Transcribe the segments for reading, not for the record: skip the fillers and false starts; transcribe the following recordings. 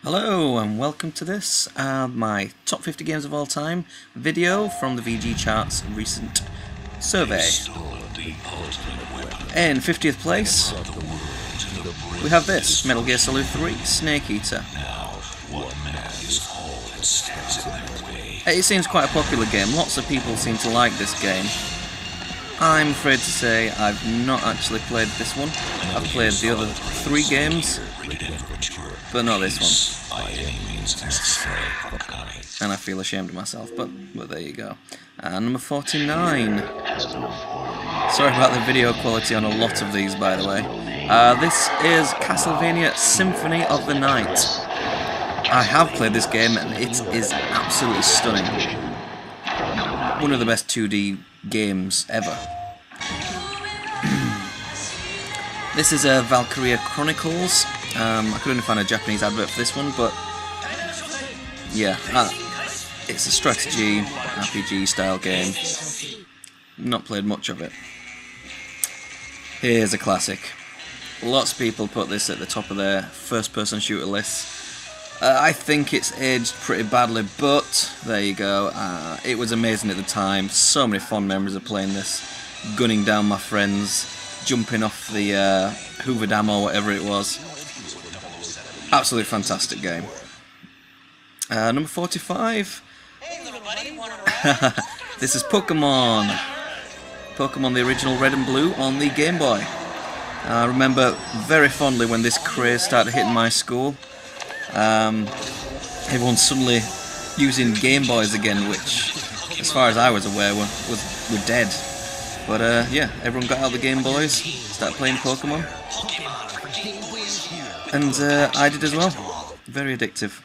Hello and welcome to this, my top 50 games of all time video from the VGChartz recent survey. In 50th place, we have this, Metal Gear Solid 3, Snake Eater. It seems quite a popular game, lots of people seem to like this game. I'm afraid to say I've not actually played this one. I've played the other 3 games, but not this one. And I feel ashamed of myself, but there you go. Number 49. Sorry about the video quality on a lot of these, by the way. This is Castlevania Symphony of the Night. I have played this game and it is absolutely stunning. One of the best 2D games ever. This is Valkyria Chronicles. I couldn't find a Japanese advert for this one, but yeah, it's a strategy RPG style game. Not played much of it. Here's a classic. Lots of people put this at the top of their first-person shooter lists. I think it's aged pretty badly, but there you go. It was amazing at the time. So many fond memories of playing this, gunning down my friends, jumping off the Hoover Dam or whatever it was. Absolutely fantastic game. Number 45. This is Pokemon. Pokemon the original Red and Blue on the Game Boy. I remember very fondly when this craze started hitting my school. Everyone's suddenly using Game Boys again, which, as far as I was aware, were dead. But yeah, everyone got out the Game Boys, started playing Pokemon, and I did as well. Very addictive.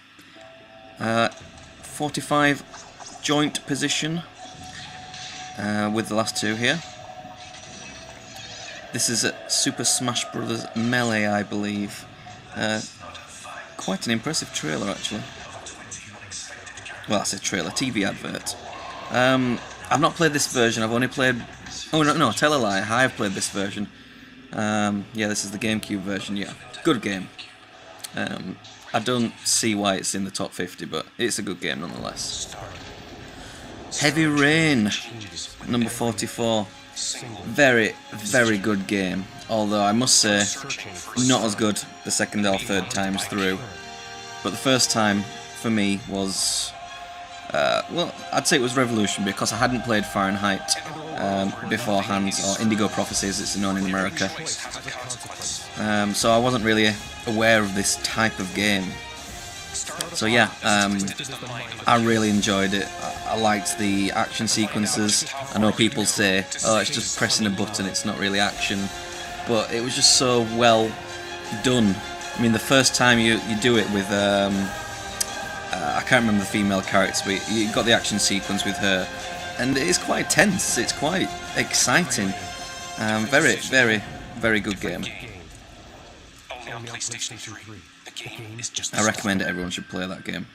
45 joint position with the last 2 here. This is Super Smash Bros. Melee, I believe. Quite an impressive trailer, actually. Well, that's a trailer, TV advert. I've not played this version, I've only played... Oh, no, tell a lie, I have played this version. Yeah, this is the GameCube version, yeah. Good game. I don't see why it's in the top 50, but it's a good game nonetheless. Heavy Rain, number 44. Very, very good game. Although I must say, not as good the second or third times through. But the first time, for me, was... well, I'd say it was revolutionary because I hadn't played Fahrenheit beforehand, or Indigo Prophecy as it's known in America. So I wasn't really aware of this type of game. So yeah, I really enjoyed it. I liked the action sequences. I know people say, oh, it's just pressing a button, it's not really action. But it was just so well done. I mean, the first time you do it with... I can't remember the female character, but you got the action sequence with her, and it is quite tense. It's quite exciting. Very, very, very good game. I recommend everyone should play that game.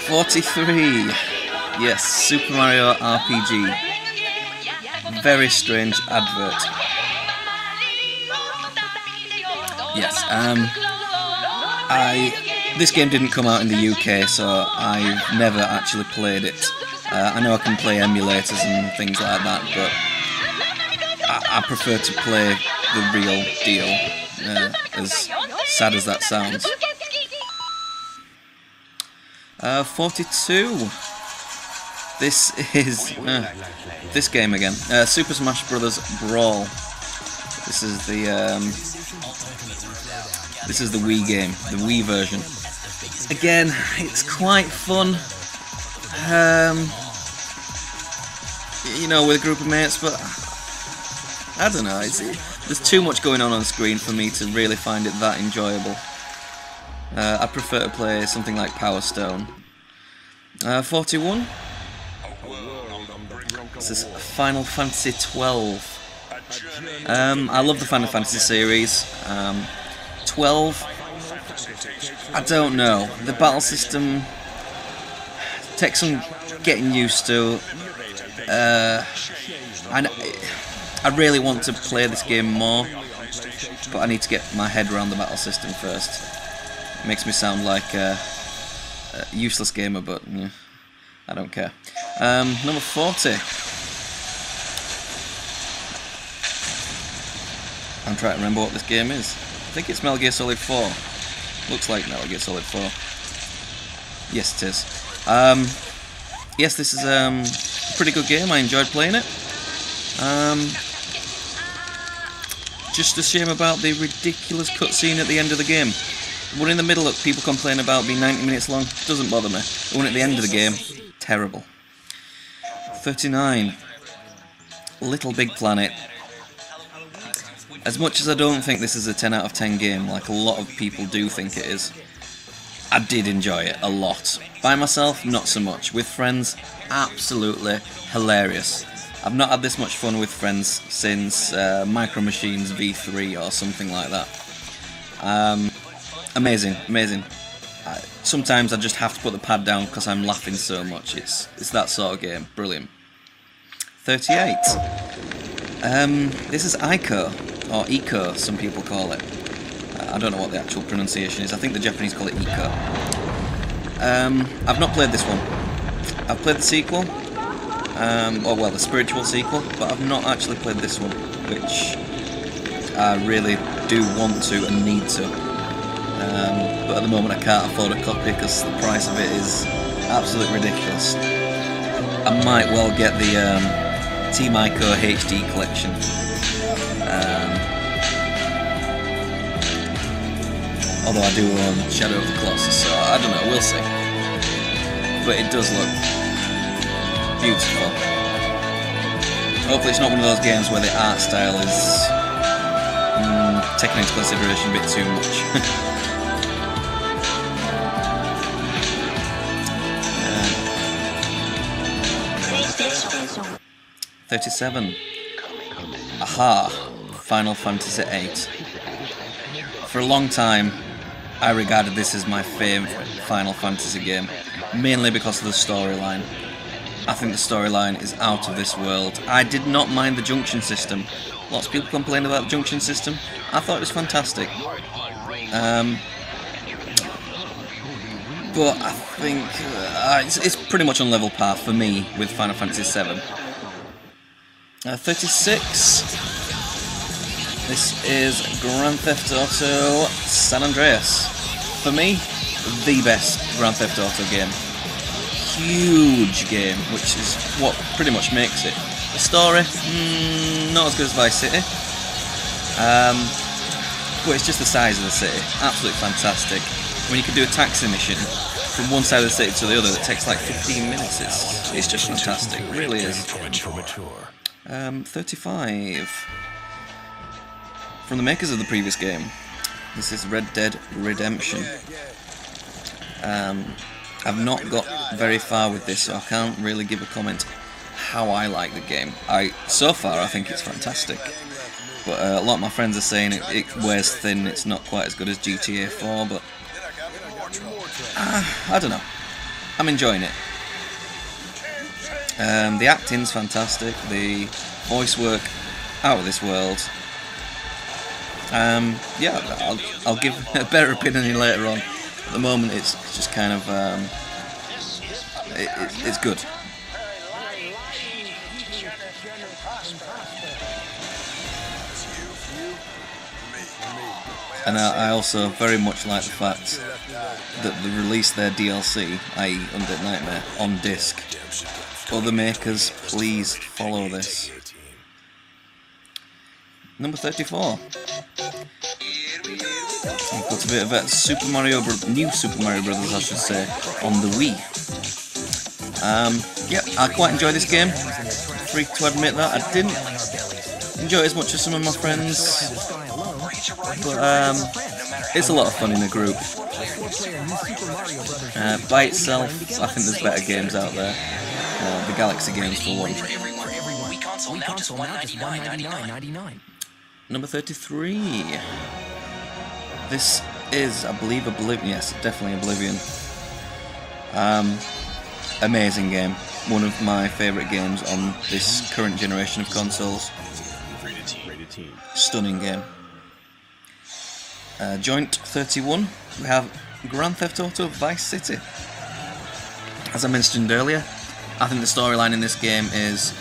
43. Yes, Super Mario RPG. Very strange advert. Yes. This game didn't come out in the UK, so I've never actually played it. I know I can play emulators and things like that, but I prefer to play the real deal, as sad as that sounds. 42. This is this game again. Super Smash Bros. Brawl. This is the Wii game, the Wii version. Again, it's quite fun. You know, with a group of mates, but I don't know. There's too much going on screen for me to really find it that enjoyable. I prefer to play something like Power Stone. 41. This is Final Fantasy XII. I love the Final Fantasy series. 12, I don't know. The battle system takes some getting used to. I really want to play this game more, but I need to get my head around the battle system first. It makes me sound like a useless gamer, but yeah, I don't care. Number 40. I'm trying to remember what this game is. I think it's Metal Gear Solid 4. Looks like Metal Gear Solid 4. Yes, it is. Yes, this is a pretty good game. I enjoyed playing it. Just a shame about the ridiculous cutscene at the end of the game. The one in the middle that people complain about being 90 minutes long doesn't bother me. The one at the end of the game, terrible. 39. LittleBigPlanet. As much as I don't think this is a 10 out of 10 game, like a lot of people do think it is, I did enjoy it a lot. By myself, not so much. With friends, absolutely hilarious. I've not had this much fun with friends since Micro Machines V3 or something like that. Amazing, amazing. Sometimes I just have to put the pad down because I'm laughing so much. It's that sort of game. Brilliant. 38. This is Ico, or Eco, some people call it. I don't know what the actual pronunciation is. I think the Japanese call it Eco. I've not played this one. I've played the sequel, or well, the spiritual sequel, but I've not actually played this one, which I really do want to and need to. But at the moment I can't afford a copy because the price of it is absolutely ridiculous. I might well get the Team Ico HD collection. Although I do own Shadow of the Colossus, so I don't know, we'll see. But it does look beautiful. Hopefully it's not one of those games where the art style is taken into consideration a bit too much. 37. Aha! Final Fantasy VIII. For a long time, I regarded this as my favourite Final Fantasy game, mainly because of the storyline. I think the storyline is out of this world. I did not mind the junction system. Lots of people complain about the junction system. I thought it was fantastic. But I think it's pretty much on level par for me with Final Fantasy VII. 36. This is Grand Theft Auto San Andreas. For me, the best Grand Theft Auto game. Huge game, which is what pretty much makes it. The story, not as good as Vice City. But it's just the size of the city. Absolutely fantastic. When you can do a taxi mission from one side of the city to the other that takes like 15 minutes, it's just fantastic. It really is. 35. From the makers of the previous game. This is Red Dead Redemption. I've not got very far with this, so I can't really give a comment how I like the game. So far I think it's fantastic. But a lot of my friends are saying it wears thin, it's not quite as good as GTA 4, but I don't know. I'm enjoying it. The acting's fantastic, the voice work out of this world. Yeah, I'll give a better opinion later on. At the moment, it's just kind of it's good. And I also very much like the fact that they released their DLC, i.e. Undead Nightmare, on disc. Other makers, please follow this. Number 34. We've got a bit of a new Super Mario Brothers, I should say, on the Wii. Yeah, I quite enjoy this game. Free to admit that. I didn't enjoy it as much as some of my friends, but it's a lot of fun in a group. By itself, I think there's better games out there. The Galaxy games for one. Number 33. This is, I believe, Oblivion. Yes, definitely Oblivion. Amazing game. One of my favourite games on this current generation of consoles. Stunning game. Joint 31, we have Grand Theft Auto Vice City. As I mentioned earlier, I think the storyline in this game is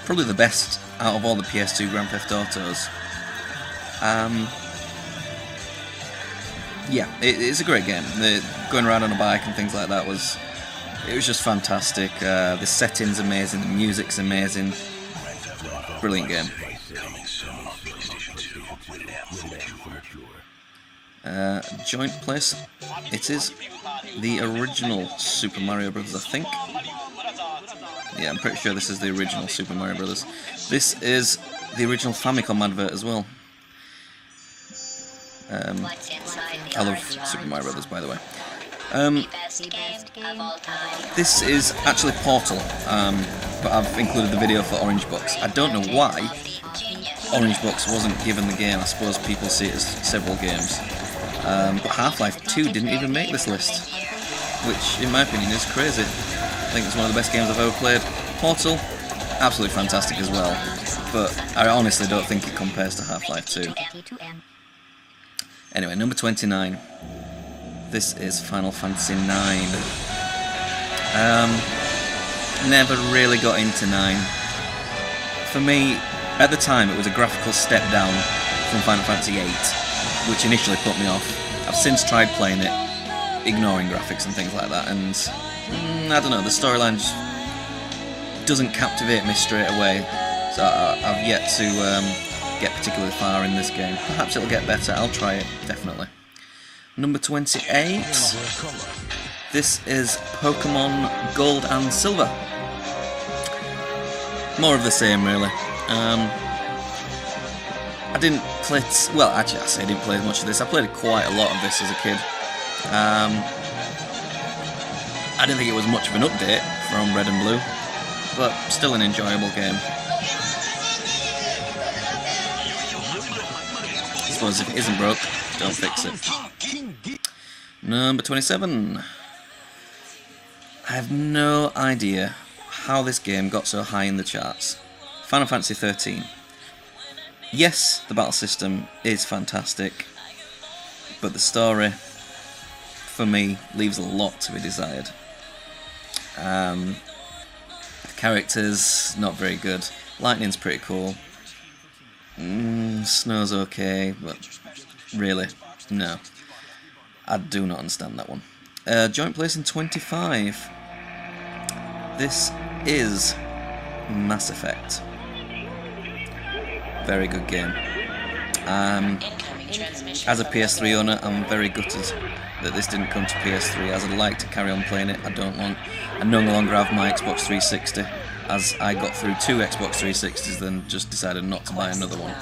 probably the best out of all the PS2 Grand Theft Autos. Yeah, it's a great game. Going around on a bike and things like that was just fantastic. The setting's amazing, the music's amazing. Brilliant game. Joint place, it is the original Super Mario Brothers, I think. Yeah, I'm pretty sure this is the original Super Mario Brothers. This is the original Famicom advert as well. I love Super Mario Brothers, by the way. This is actually Portal, but I've included the video for Orange Box. I don't know why Orange Box wasn't given the game. I suppose people see it as several games. But Half-Life 2 didn't even make this list, which in my opinion is crazy. I think it's one of the best games I've ever played. Portal, absolutely fantastic as well, but I honestly don't think it compares to Half-Life 2. Anyway, number 29. This is Final Fantasy IX. Never really got into 9. For me, at the time, it was a graphical step down from Final Fantasy VIII, which initially put me off. I've since tried playing it, ignoring graphics and things like that, and I don't know, the storyline just doesn't captivate me straight away, so I've yet to get particularly far in this game. Perhaps it'll get better, I'll try it, definitely. Number 28, this is Pokemon Gold and Silver. More of the same, really. I didn't play, well actually I say I didn't play much of this, I played quite a lot of this as a kid. I didn't think it was much of an update from Red and Blue, but still an enjoyable game. I suppose if it isn't broke, don't fix it. Number 27. I have no idea how this game got so high in the charts. Final Fantasy XIII. Yes, the battle system is fantastic, but the story, for me, leaves a lot to be desired. The characters, not very good. Lightning's pretty cool. Snow's okay, but really, no. I do not understand that one. Joint place in 25. This is Mass Effect. Very good game. As a PS3 owner, I'm very gutted that this didn't come to PS3, as I'd like to carry on playing it. I no longer have my Xbox 360, as I got through 2 Xbox 360s, then just decided not to buy another one.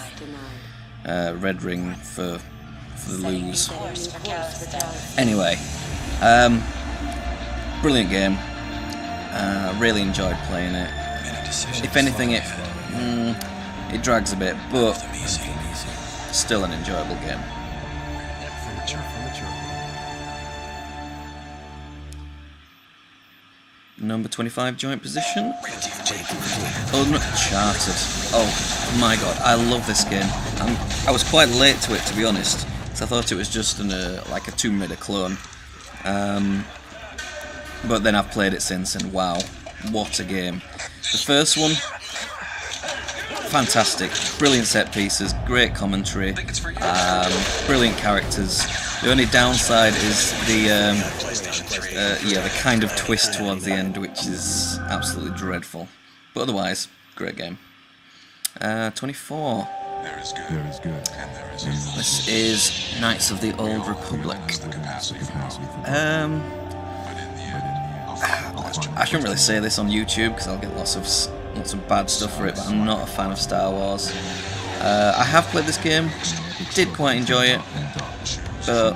Red Ring for the lose. Anyway, brilliant game. Really enjoyed playing it. If anything, it drags a bit, but still an enjoyable game. Number 25 joint position. Uncharted. Oh my god, I love this game. I was quite late to it, to be honest, because I thought it was just like a Tomb Raider clone. But then I've played it since, and wow, what a game. The first one, fantastic, brilliant set pieces, great commentary, brilliant characters. The only downside is the kind of twist towards the end, which is absolutely dreadful. But otherwise, great game. 24. This is Knights of the Old Republic. I shouldn't really say this on YouTube because I'll get lots of bad stuff for it, but I'm not a fan of Star Wars. I have played this game, did quite enjoy it, but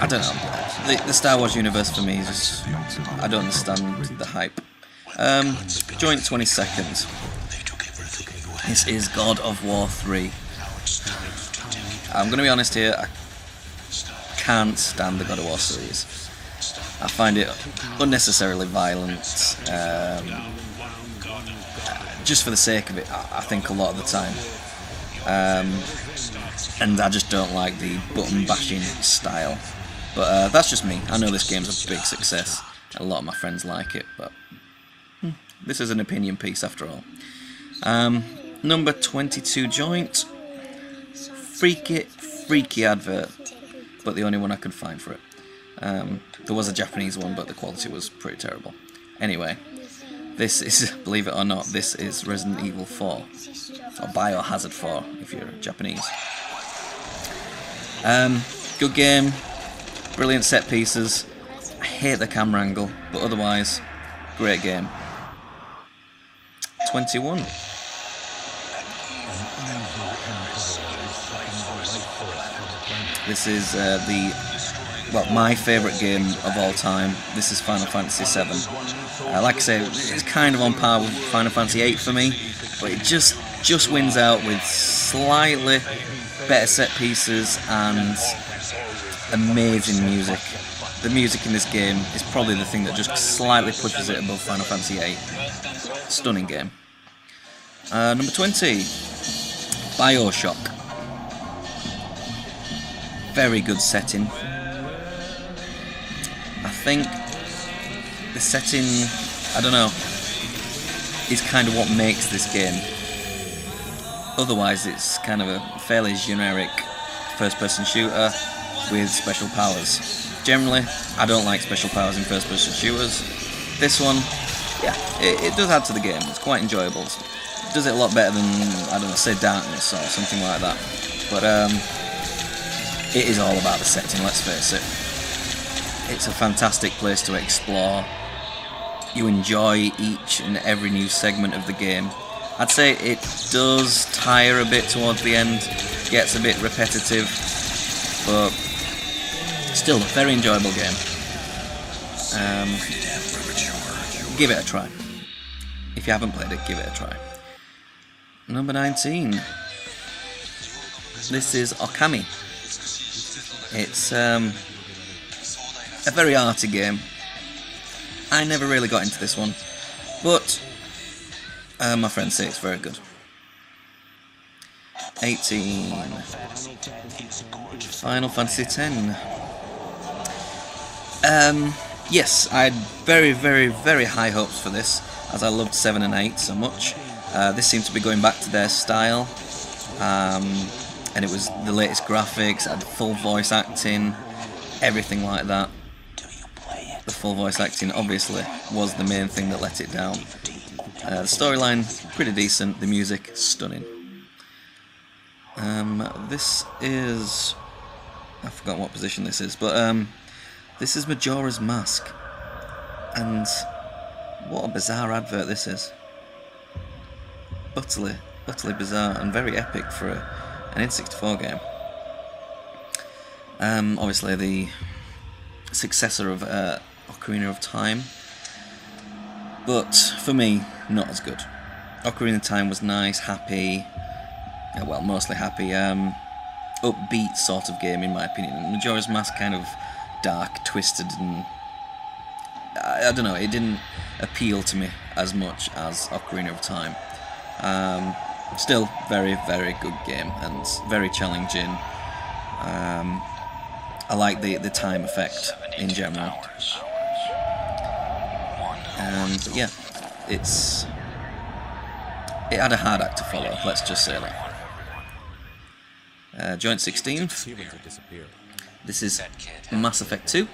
I don't know. The Star Wars universe for me is just, I don't understand the hype. Joint 22nd. This is God of War 3. I'm going to be honest here, I can't stand the God of War series. I find it unnecessarily violent, just for the sake of it, I think a lot of the time. and I just don't like the button bashing style. But that's just me. I know this game's a big success. A lot of my friends like it, but this is an opinion piece after all. Number 22 joint. Freaky advert, but the only one I could find for it. There was a Japanese one, but the quality was pretty terrible. Anyway, this is, believe it or not, this is Resident Evil 4, or Biohazard 4 if you're Japanese. Good game, brilliant set pieces. I hate the camera angle, but otherwise, great game. 21. This is my favourite game of all time. This is Final Fantasy VII. Like I say, it's kind of on par with Final Fantasy VIII for me, but it just wins out with slightly better set pieces and amazing music. The music in this game is probably the thing that just slightly pushes it above Final Fantasy VIII. Stunning game. Number 20, Bioshock. Very good setting. I think the setting, I don't know, is kind of what makes this game. Otherwise it's kind of a fairly generic first-person shooter with special powers. Generally, I don't like special powers in first-person shooters. This one, yeah, it does add to the game. It's quite enjoyable. It does it a lot better than, I don't know, say Darkness or something like that. But it is all about the setting, let's face it. It's a fantastic place to explore. You enjoy each and every new segment of the game. I'd say it does tire a bit towards the end, gets a bit repetitive, but still a very enjoyable game. Give it a try. If you haven't played it, give it a try. Number 19. This is Okami. It's a very arty game. I never really got into this one, but my friends say it's very good. 18. Final Fantasy X. Yes, I had very, very, very high hopes for this, as I loved 7 and 8 so much. This seemed to be going back to their style, and it was the latest graphics, had full voice acting, everything like that. The full voice acting obviously was the main thing that let it down. The storyline, pretty decent, the music, stunning. This is... I forgot what position this is, but this is Majora's Mask. And what a bizarre advert this is. Utterly bizarre and very epic for an N64 game. Obviously the successor of Ocarina of Time, but for me, not as good. Ocarina of Time was nice, happy, well, mostly happy, upbeat sort of game in my opinion. Majora's Mask kind of dark, twisted, and I don't know, it didn't appeal to me as much as Ocarina of Time. Still, very, very good game and very challenging. I like the time effect in general. And yeah, it had a hard act to follow, let's just say that. Joint 16. This is Mass Effect 2.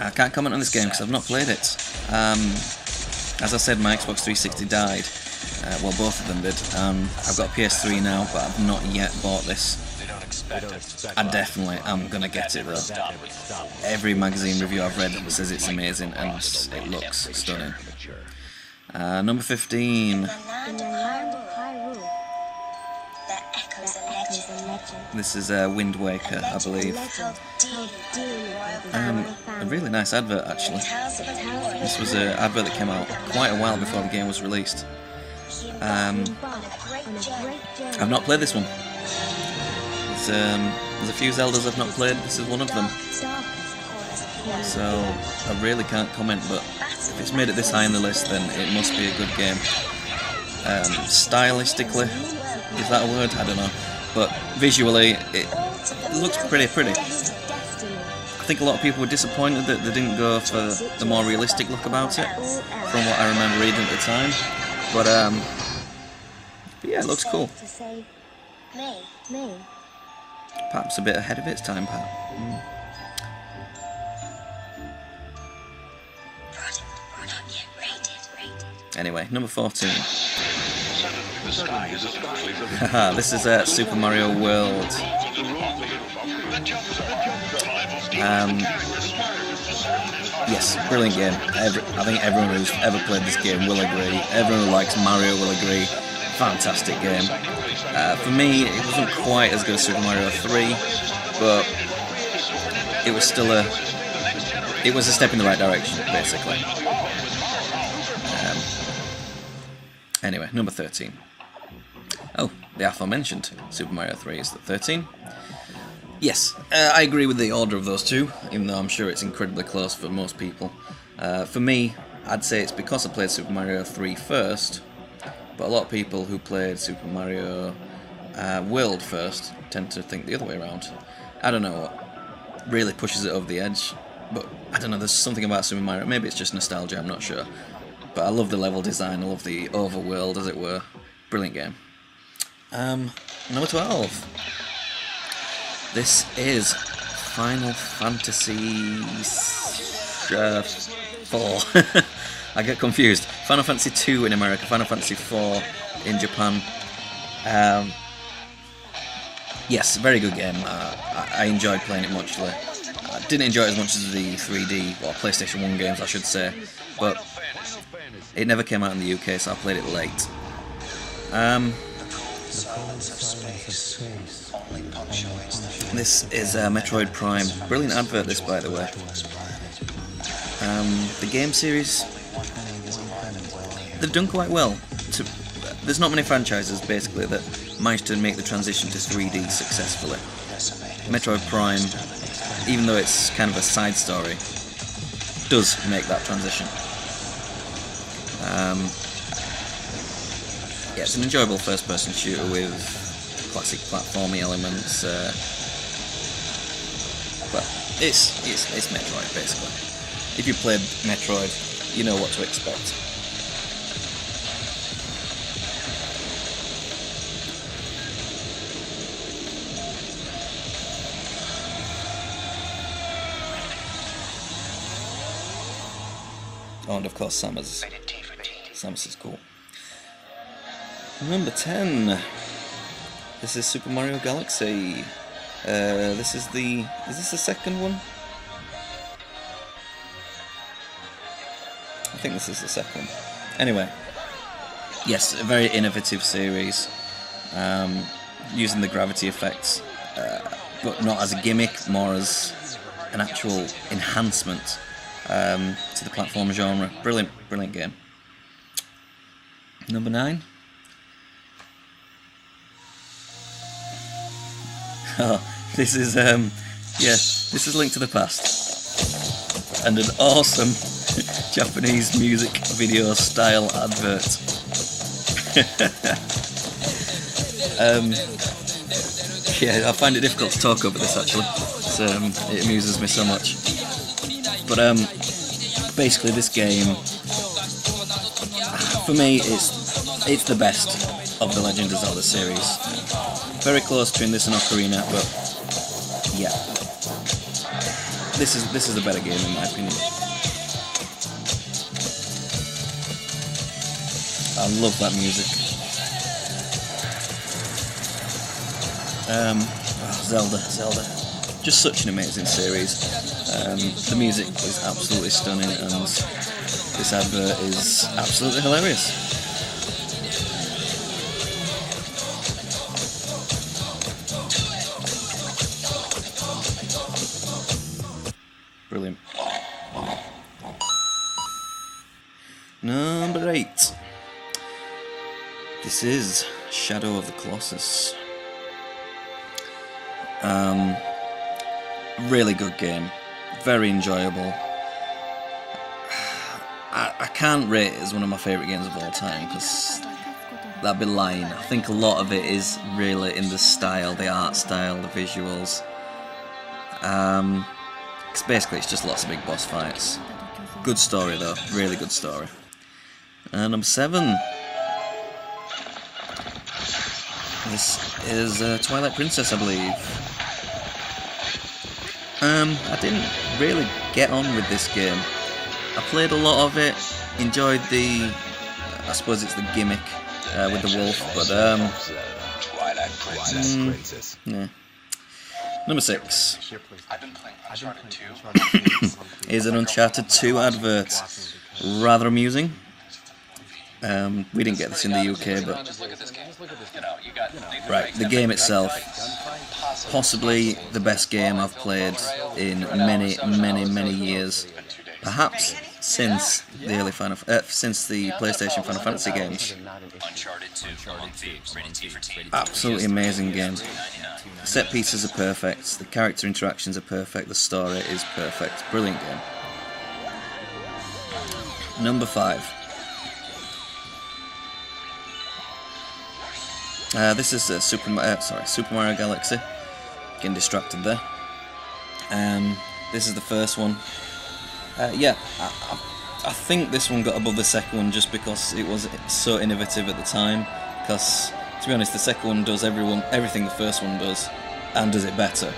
I can't comment on this game because I've not played it. As I said, my Xbox 360 died. Well, both of them did. I've got a PS3 now, but I've not yet bought this. I definitely am going to get it though. Every magazine review I've read says it's amazing and it looks stunning. Number 15. This is Wind Waker, I believe. A really nice advert actually. This was an advert that came out quite a while before the game was released. I've not played this one. There's a few Zeldas I've not played, this is one of them. so I really can't comment, but if it's made it this high on the list, then it must be a good game. Stylistically, is that a word? I don't know, but visually it looks pretty. I think a lot of people were disappointed that they didn't go for the more realistic look about it, from what I remember reading at the time, but yeah, it looks cool. Perhaps a bit ahead of its time, Pat. Anyway, number 14. Haha, this is Super Mario World. Yes, brilliant game. I think everyone who's ever played this game will agree. Everyone who likes Mario will agree. Fantastic game. For me, it wasn't quite as good as Super Mario 3, but it was still a step in the right direction, basically. Anyway, number 13. Oh, the aforementioned Super Mario 3 is the 13. Yes, I agree with the order of those two, even though I'm sure it's incredibly close for most people. For me, I'd say it's because I played Super Mario 3 first, but a lot of people who played Super Mario World first tend to think the other way around. I don't know what really pushes it over the edge, but I don't know, there's something about Super Mario, maybe it's just nostalgia, I'm not sure. But I love the level design, I love the overworld, as it were. Brilliant game. Number 12. This is Final Fantasy IV. I get confused. Final Fantasy II in America, Final Fantasy IV in Japan. Yes, very good game. I enjoyed playing it muchly. I didn't enjoy it as much as the 3D, or PlayStation 1 games I should say, but it never came out in the UK, so I played it late. This is Metroid Prime. Brilliant advert this, by the way. The game series, they've done quite well. There's not many franchises, basically, that managed to make the transition to 3D successfully. Metroid Prime, even though it's kind of a side story, does make that transition. Yeah, it's an enjoyable first-person shooter with classic platforming elements, but it's Metroid, basically. If you played Metroid, you know what to expect. Oh, and of course Samus is cool. Number 10. This is Super Mario Galaxy. Is this the second one? I think this is the second one. Anyway, yes, a very innovative series, using the gravity effects, but not as a gimmick, more as an actual enhancement to the platform genre. Brilliant game. Number 9. Oh, this is this is Link to the Past, and an awesome Japanese music video style advert. Yeah, I find it difficult to talk over this actually. It amuses me so much. But basically, this game, for me, it's the best of the Legend of Zelda series. Very close between this and Ocarina, but yeah, this is a better game in my opinion. I love that music. Zelda, just such an amazing series. The music is absolutely stunning, and this advert is absolutely hilarious. Brilliant. Number 8. This is Shadow of the Colossus. Really good game. very enjoyable. I can't rate it as one of my favourite games of all time, because that'd be lying. I think a lot of it is really in the style, the art style, the visuals. Because basically it's just lots of big boss fights. Good story though, really good story. Number 7. This is Twilight Princess, I believe. I didn't really get on with this game. I played a lot of it, enjoyed the, I suppose it's the gimmick with the wolf, but yeah. Number 6 is an Uncharted 2 advert. Rather amusing. We didn't get this in the UK, but right, the game itself, possibly the best game I've played in many years, perhaps since the early since the PlayStation Final Fantasy games. Absolutely amazing game. The set pieces are perfect, the character interactions are perfect, the story is perfect. Brilliant game. Number 5. This is Super Mario Galaxy. Getting distracted there. This is the first one. Yeah, I think this one got above the second one just because it was so innovative at the time. Because, to be honest, the second one does everything the first one does, and does it better.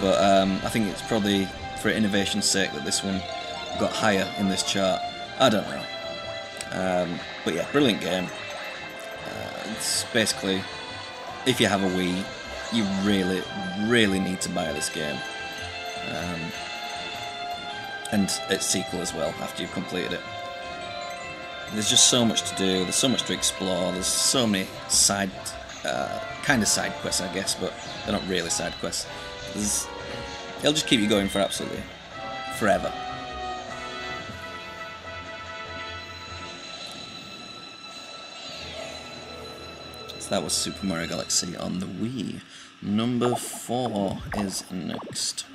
But I think it's probably for innovation's sake that this one got higher in this chart. I don't know. But yeah, brilliant game. It's basically, if you have a Wii, you really need to buy this game. And its sequel as well, after you've completed it. There's just so much to do, there's so much to explore, there's so many kind of side quests, I guess, but they're not really side quests. It'll just keep you going for absolutely forever. So that was Super Mario Galaxy on the Wii. Number 4 is next.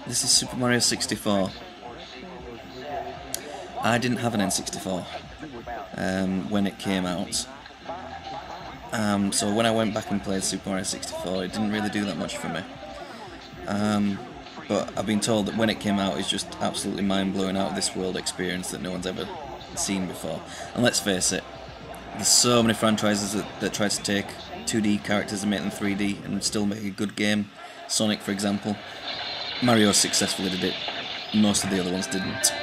This is Super Mario 64. I didn't have an N64 when it came out. So when I went back and played Super Mario 64, it didn't really do that much for me. But I've been told that when it came out, it's just absolutely mind-blowing, out of this world experience that no one's ever seen before. And let's face it, there's so many franchises that try to take 2D characters and make them 3D and still make a good game. Sonic, for example. Mario successfully did it. Most of the other ones didn't.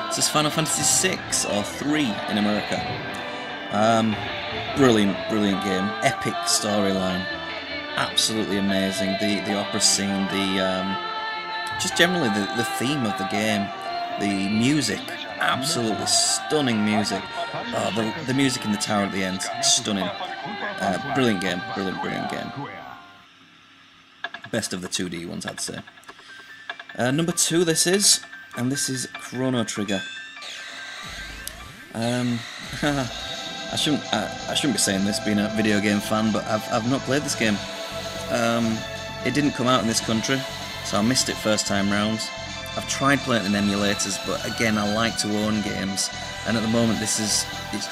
This is Final Fantasy VI, or 3 in America. Brilliant game. Epic storyline. Absolutely amazing. The opera scene, just generally the theme of the game. The music, absolutely stunning music. Oh, the music in the tower at the end, stunning. Brilliant game. Brilliant game. Best of the 2D ones, I'd say. Number 2 this is, and this is Chrono Trigger. I shouldn't be saying this, being a video game fan, but I've not played this game. It didn't come out in this country, so I missed it first time round. I've tried playing it in emulators, but again, I like to own games, and at the moment it's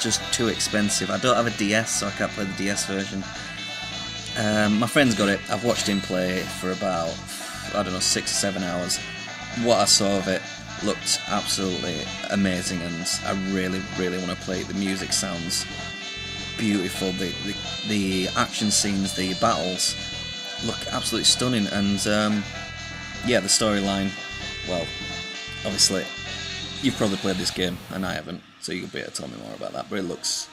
just too expensive. I don't have a DS, so I can't play the DS version. My friend's got it. I've watched him play it for about, 6 or 7 hours. What I saw of it looked absolutely amazing, and I really want to play it. The music sounds beautiful. The action scenes, the battles look absolutely stunning, and yeah, the storyline. Well, obviously, you've probably played this game, and I haven't, so you'll be able to tell me more about that. But it looks,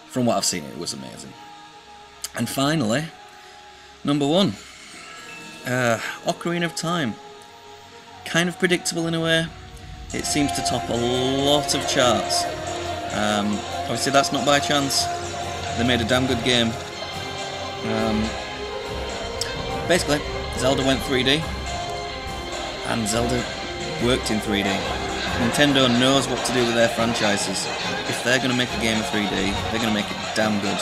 from what I've seen, it was amazing. And finally, number 1, Ocarina of Time. Kind of predictable in a way. It seems to top a lot of charts. Obviously that's not by chance. They made a damn good game. Basically, Zelda went 3D, and Zelda worked in 3D. Nintendo knows what to do with their franchises. If they're going to make a game in 3D, they're going to make it damn good.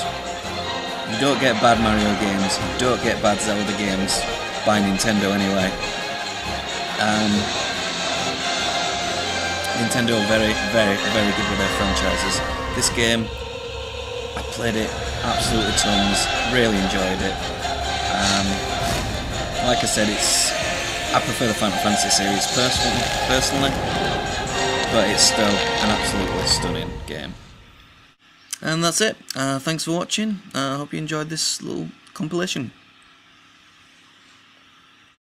You don't get bad Mario games, you don't get bad Zelda games. by Nintendo anyway. Nintendo are very, very, very good with their franchises. This game, I played it absolutely tons, really enjoyed it. Like I said, I prefer the Final Fantasy series personally, but it's still an absolutely stunning game. And that's it. Thanks for watching. I hope you enjoyed this little compilation.